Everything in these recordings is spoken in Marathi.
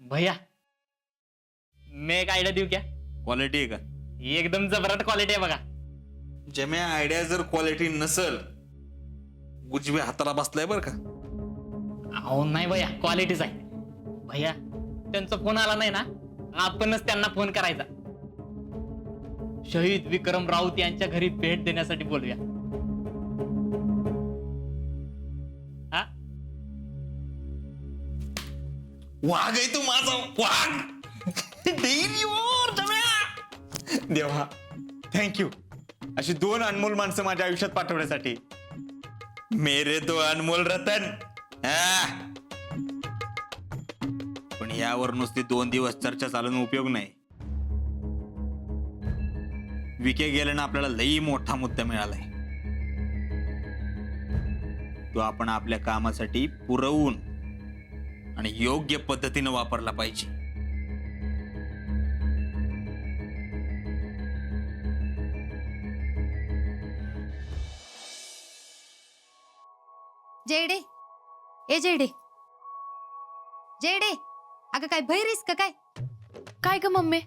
भैया मैं एक आयडिया देऊ क्या? क्वालिटी आहे का? एकदम जबरदस्त क्वालिटी आहे बघा. जम्या आयडिया जर क्वालिटी नसल गुजबे हाताला बसलाय बर का. अहो नाही भैया, क्वालिटीच आहे. भैया त्यांचा फोन आला नाही ना, आपणच त्यांना फोन करायचा. शहीद विक्रम राऊत यांच्या घरी भेट देण्यासाठी बोलूया. हा वाघ आहे तू माझा वाघ. डेलीवर जम्या. देवा थँक्यू, अशी 2 अनमोल माणसं माझ्या आयुष्यात पाठवण्यासाठी. मेरे तो अनमोल रतन. हा. पण यावर नुसती 2 दिवस चर्चा चालून उपयोग नाही. विके गेल्यानं आपल्याला लई मोठा मुद्दा मिळालाय. तो आपण आपल्या कामासाठी पुरवून आणि योग्य पद्धतीने वापरला पाहिजे. जेडे, ए जेडे, जेडे, अगं काय भैरीस का काय? काय ग मम्मी,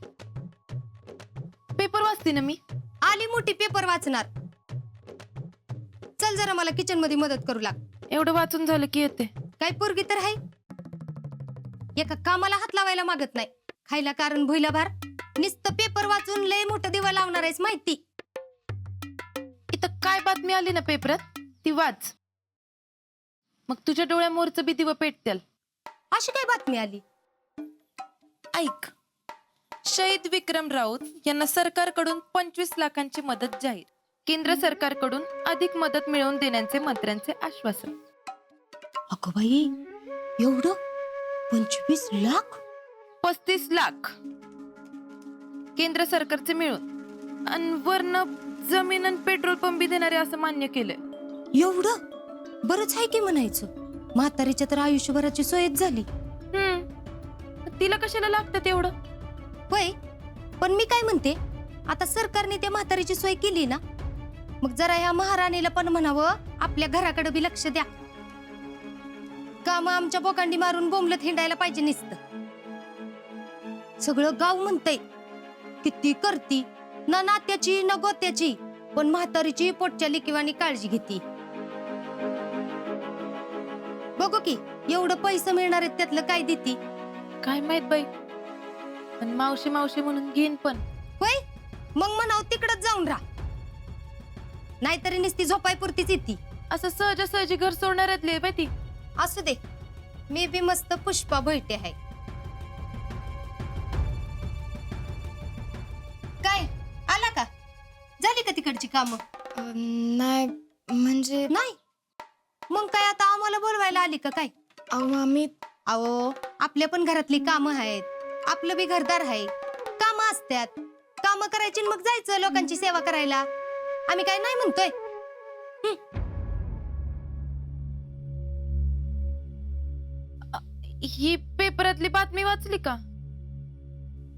पेपर वाचते ना मी. आली मोठी पेपर वाचणार. चल जरा मला किचन मध्ये मदत करू लाग. एवढं वाचून झालं की येते. काय पोरगी तर आहे, एका कामाला हात लावायला मागत नाही. खायला कारण भुईला भार. नुसतं पेपर वाचून लय मोठं दिवा लावणार आहेस माहिती. इथं काय बातमी आली ना पेपरात ती वाच, मग तुझ्या डोळ्यामोरचं बी दिवं पेटतील. अशी काय बातमी आली? ऐक, शहीद विक्रम राऊत यांना सरकारकडून 25 लाखांची मदत जाहीर. केंद्र सरकारकडून अधिक मदत मिळवून देण्याचे मंत्र्यांचे आश्वासन. अगं बाई, एवढं 25 लाख? 35 लाख केंद्र सरकारचे मिळून, आणि वरनं जमीन आणि पेट्रोल पंप बी देणारे असं मान्य केलंय. एवढं बरंच आहे की म्हणायचं. म्हातारीच्या तर आयुष्यभराची सोयच झाली. तिला कशाला लागतं तेवढं? होय, पण मी काय म्हणते, आता सरकारने त्या म्हातारीची सोय केली ना, मग जरा ह्या महाराणीला पण म्हणावं आपल्या घराकडे बी लक्ष द्या. काम आमच्या बोकांडी मारून बोंबलत हिंडायला पाहिजे नुसतं. सगळं गाव म्हणतंय किती करती, ना नात्याची ना गोत्याची, पण म्हातारीची पोटच्या लिकिवानी काळजी घेती. बघू की एवढं पैसे मिळणार आहेत त्यातलं काय देती. काय माहित बाई, पण मावशी मावशी म्हणून घेईन पण. होय, मग म्हणाव तिकडच जाऊन राहा, नाहीतरी नुसती झोपायपुरतीच येते. असं सहजासहजी घर सोडणाऱ्यातली आहे बाई ती. असू दे, मी बी मस्त पुष्पा भैटे आहे. काय आला का? झाली का तिकडची कामं? नाही म्हणजे नाही, मग काय आता आम्हाला बोलवायला आली का काय? आम्ही अहो, आपल्या पण घरातली कामं आहेत, आपलं बी घरदार आहे, कामं असतात. कामं करायची मग जायचं लोकांची सेवा करायला. आम्ही काय नाही म्हणतोय. ही पेपरातली बातमी वाचली का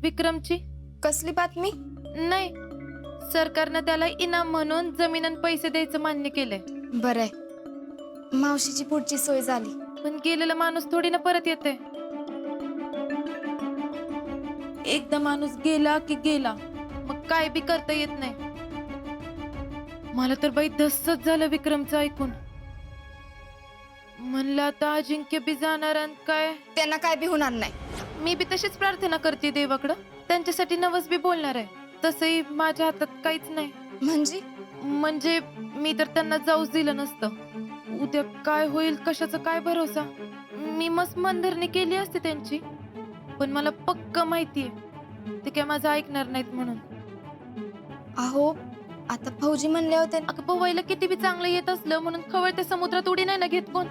विक्रमची? कसली बातमी? नाही, सरकारनं त्याला इनाम म्हणून जमीन आणि पैसे द्यायचं मान्य केलंय. बरंय, मावशीची पुढची सोय झाली. पण गेलेला माणूस थोडी ना परत येते. एकदा माणूस गेला की गेला, मग काय बी करता येत नाही. मला तर बाई धस्सच झालं विक्रमचं ऐकून. म्हणलं आता अजिंक्य बी जाणार आणि काय. त्यांना काय बी होणार नाही. मी बी तशीच प्रार्थना करते देवाकडं, त्यांच्यासाठी नवस बी बोलणार आहे. तसंही माझ्या हातात काहीच नाही. म्हणजे मी तर त्यांना जाऊच दिलं नसतं. उद्या काय होईल कशाचा काय भरोसा. मी मस्त मनधरणी केली असते त्यांची, पण मला पक्का माहितीये ते काय माझं ऐकणार नाहीत म्हणून. अहो, आता फौजी म्हणले होते. अगं पोवायला किती बी चांगलं येत असलं म्हणून खवळत्या समुद्रात उडी नाही ना घेत कोण.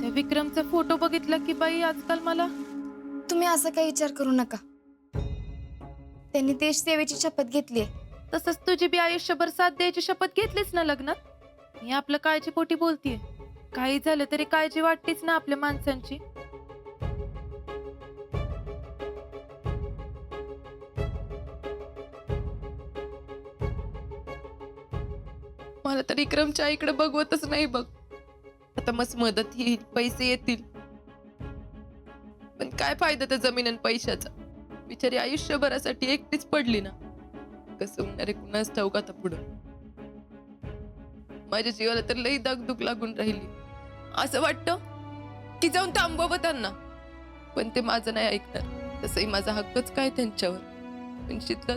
त्या विक्रमचा फोटो बघितला की बाई आजकाल मला. तुम्ही असं काही विचार करू नका. त्यांनी देश सेवेची शपथ घेतली. तसंच तुझी बी आयुष्यभर साथ द्यायची शपथ घेतलीच ना लग्नात. मी आपलं काळजी पोटी बोलतीये. काही झालं तरी काळजी वाटतेच ना आपल्या माणसांची. मला तर विक्रमच्या आईकडे बघवतच नाही बघ. आता मस्त मदत येईल, पैसे येतील, पण काय फायदा त्या जमीन आणि पैशाचा? बिचारी आयुष्यभरासाठी एकटीच पडली ना. कसं होणार आहे कुणाच ठाऊक आता पुढं. माझ्या जीवाला तर लई दागदुख लागून राहिली. असं वाटतं की जाऊन थांबवावं त्यांना, पण ते माझं नाही ऐकणार. तसंही माझा हक्कच काय त्यांच्यावर. पण शीतल,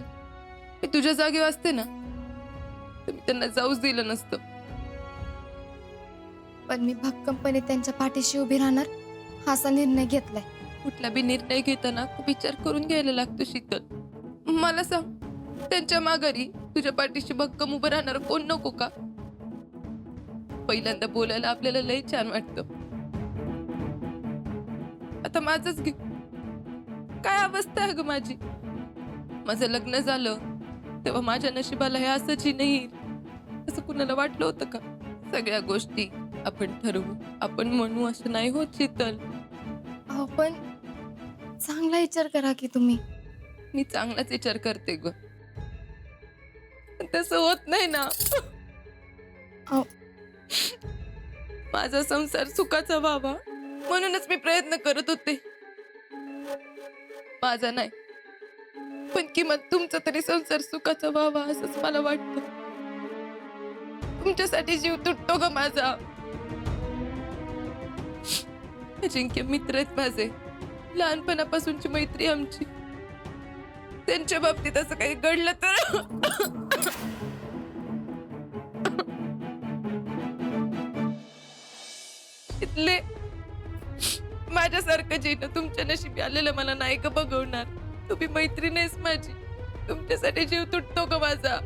मी तुझ्या जागेवर असते ना तर मी त्यांना जाऊच दिलं नसतं. पण मी भक्कमपणे त्यांच्या पाठीशी उभी राहणार हा असा निर्णय घेतलाय. कुठला बी निर्णय घेताना खूप विचार करून घ्यायला लागतो शीतल. मला सांग, त्यांच्या माघारी तुझ्या पाठीशी भक्कम उभं राहणार कोण नको का? पहिल्यांदा बोलायला आपल्याला लई छान वाटतं. आता माझंच घे, काय अवस्था आहे ग माझी. माझं लग्न झालं तेव्हा माझ्या नशिबाला हे असंच नाही असं कुणाला वाटलं होतं का? सगळ्या गोष्टी आपण ठरवू, आपण म्हणू असं नाही होत शीतल. अहो पण चांगला विचार करा की तुम्ही. मी चांगलाच विचार करते ग, पण तसं होत नाही ना. अहो, माझा संसार सुखाचा व्हावा म्हणूनच मी प्रयत्न करत होते. माझा नाही, पण किमान तुमचा तरी संसार सुखाचा व्हावा असंच मला वाटतं. तुमच्यासाठी जीव तुटतो ग माझा. अजिंक्य मित्र आहेत माझे, लहानपणापासूनची मैत्री आमची. त्यांच्या बाबतीत असं काही घडलं तर इथले माझ्यासारखं जीनं तुमच्या नशिबी आलेलं मला नाही का बघवणार. तुम्ही मैत्रीण आहेस माझी, तुमच्यासाठी जीव तुटतो का माझा.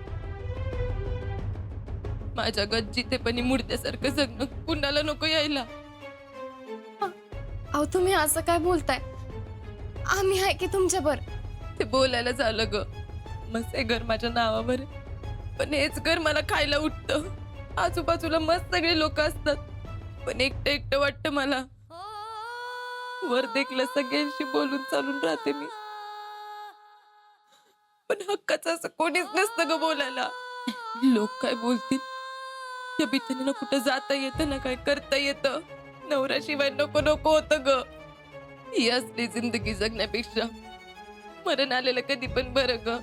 माझ्या गज्जितेपणी मुडद्यासारखं जगणं कुणाला नको यायला. अहो तुम्ही असं काय बोलताय? आम्ही आहे की तुमच्यावर. ते बोलायला झालं ग, मस्त हे घर माझ्या नावावर आहे. पण हेच घर मला खायला उठतं. आजूबाजूला मस्त सगळे लोक असतात, पण एकटं एकटं वाटतं मला. वर देखलं सगळ्यांशी बोलून चालून राहते मी, पण हक्काचं असं कोणीच नसतं ग बोलायला. लोक काय बोलतील या भीतीने ना कुठं जाता येतं ना काय करता येतं. नवऱ्याशिवाय नको नको होतं ग. ही असली जिंदगी जगण्यापेक्षा मरण आलेलं कधी पण बरं ग.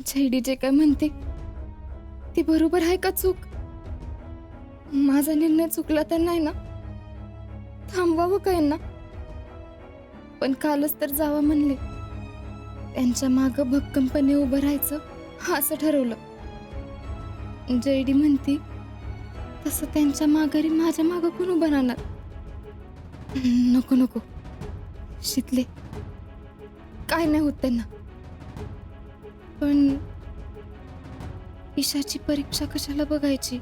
झेडी जे काय म्हणते ते बरोबर आहे का चूक? माझा निर्णय चुकला तर नाही ना? थांबवावं काय ना? पण कालच तर जावा म्हणले. त्यांच्या माग भक्कमपणे उभं राहायचं असं ठरवलं. जयडी म्हणती तसं त्यांच्या माघारी माझ्या माग कोण उभं राहणार? नको नको शितले, काय नाही होत त्यांना. पण ईशाची परीक्षा कशाला बघायची?